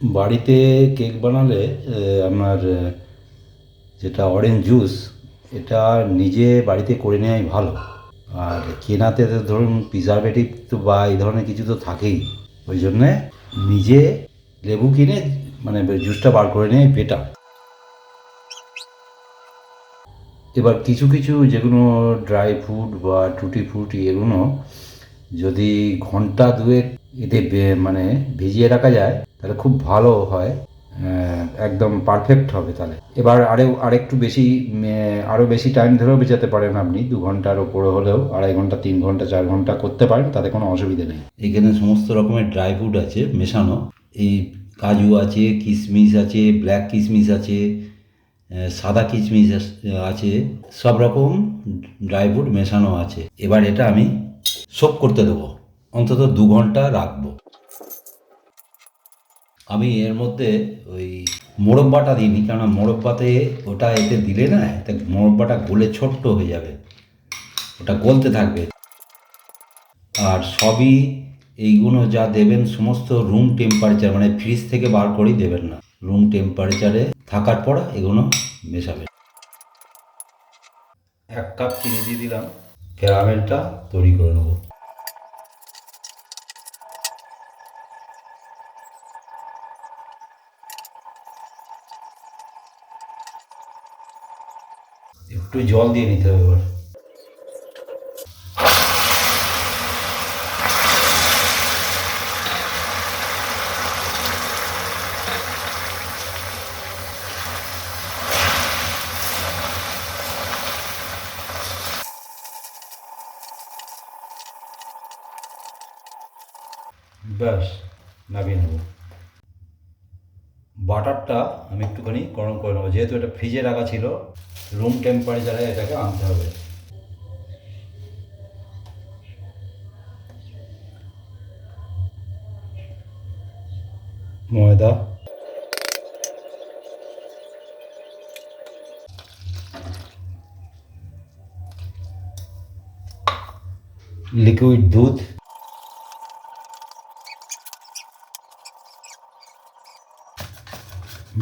বাড়িতে কেক বানালে আপনার যেটা অরেঞ্জ জুস, এটা নিজে বাড়িতে করে নেওয়াই ভালো। আর কেনাতে তো ধরুন প্রিজারভেটিভ তো বা এই ধরনের কিছু তো থাকেই। ওই জন্যে নিজে লেবু কিনে মানে জুসটা বার করে নেওয়াই বেটার। এবার কিছু কিছু যেগুলো ড্রাই ফ্রুট বা টুটি ফ্রুটি, এগুলো যদি ঘন্টা দুয়েক এতে মানে ভিজিয়ে রাখা যায় তাহলে খুব ভালো হয়। একদম পারফেক্ট হবে তাহলে। এবার আরেকটু বেশি আরও বেশি টাইম ধরেও বেঁচাতে পারেন আপনি, 2 ঘন্টার ওপরে হলেও 2.5 ঘন্টা 3 ঘন্টা 4 ঘন্টা করতে পারেন, তাতে কোনো অসুবিধা নেই। এখানে সমস্ত রকমের ড্রাই ফ্রুট আছে মেশানো। এই কাজু আছে, কিশমিশ আছে, ব্ল্যাক কিশমিশ আছে, সাদা কিশমিশ আছে, সব রকম ড্রাই ফ্রুট মেশানো আছে। এবার এটা আমি সোক করতে দেবো, অন্তত 2 ঘন্টা রাখবো। আমি এর মধ্যে ওই মোরব্বাটা দিইনি, কেননা মোরব্বাতে ওটা এতে দিলে না, এতে মোরব্বাটা গলে ছোট্ট হয়ে যাবে, ওটা গলতে থাকবে। আর সবই এইগুলো যা দেবেন সমস্ত রুম টেম্পারেচার, মানে ফ্রিজ থেকে বার করেই দেবেন না, রুম টেম্পারেচারে থাকার পর এগুলো মেশাবেন। 1 কাপ চিনি দিয়ে দিলাম, ক্যারামেলটা তৈরি করে নেবো। একটু জল দিয়ে নিতে হবে এবার। ব্যাস, নামিয়ে নেবো। বাটারটা আমি একটুখানি গরম করে নেবো, যেহেতু এটা ফ্রিজে রাখা ছিল, রুম টেম্পারেচারে এটাকে আনতে হবে। ময়দা, লিকুইড দুধ,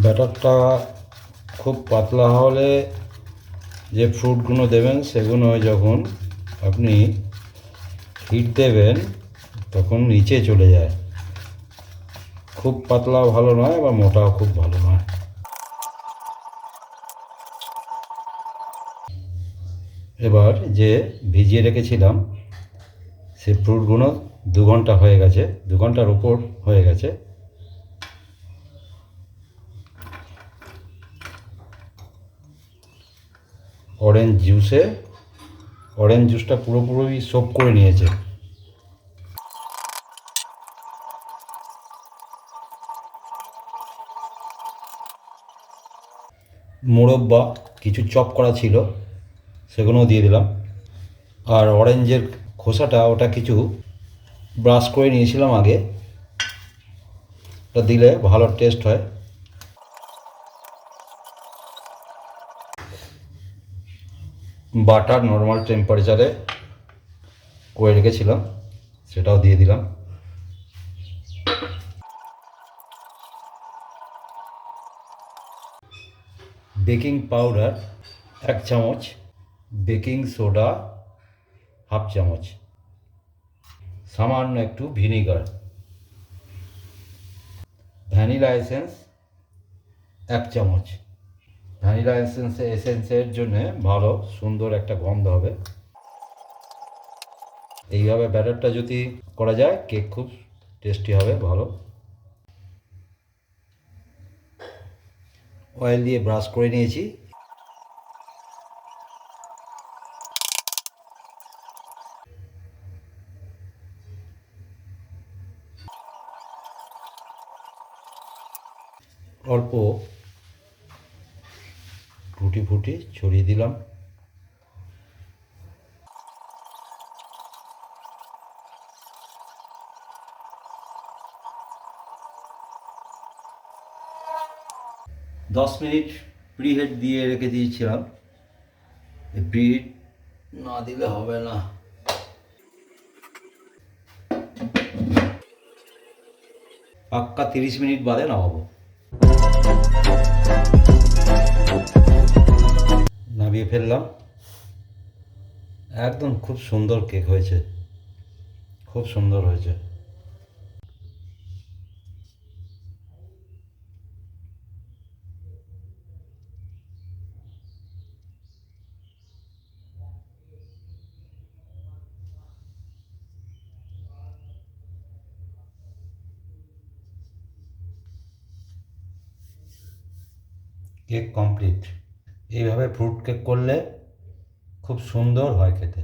ব্যাটারটা খুব পাতলা হলে যে ফ্রুটগুলো দেবেন সেগুলো যখন আপনি হিট দেবেন তখন নিচে চলে যায়। খুব পাতলাও ভালো নয়, বা মোটাও খুব ভালো নয়। এবার যে ভিজিয়ে রেখেছিলাম সে ফ্রুটগুলো 2 ঘন্টা হয়ে গেছে, 2 ঘন্টার উপর হয়ে গেছে। অরেঞ্জ জুসটা পুরোপুরি সোপ করে নিয়েছে। মোরব্বা কিছু চপ করা ছিল, সেগুলোও দিয়ে দিলাম। আর অরেঞ্জের খোসাটা ওটা কিছু ব্রাশ করে নিয়েছিলাম আগে, ওটা দিলে ভালো টেস্ট হয়। বাটার নর্মাল টেম্পারেচারে করে রেখেছিলাম, সেটাও দিয়ে দিলাম। বেকিং পাউডার 1 চামচ, বেকিং সোডা 1/2 চামচ, সামান্য একটু ভিনিগার, ভ্যানিলা এসেন্স 1 চামচ। ভ্যানিলা এসেন্সের জন্যে ভালো সুন্দর একটা গন্ধ হবে। এইভাবে ব্যাটারটা যদি করা যায় কেক খুব টেস্টি হবে, ভালো। অয়েল দিয়ে ব্রাশ করে নিয়েছি। অল্প টুটি ফুটি ছড়িয়ে দিলাম। দশ মিনিট প্রিহিট দিয়ে রেখে দিয়েছিলাম, প্রিহিট না দিলে হবে না। পাক্কা 30 মিনিট বাদে নামাবো। নামিয়ে ফেললাম। একদম খুব সুন্দর কেক হয়েছে, খুব সুন্দর হয়েছে। Cake complete. এইভাবে ফ্রুট কেক করলে খুব সুন্দর হয় খেতে।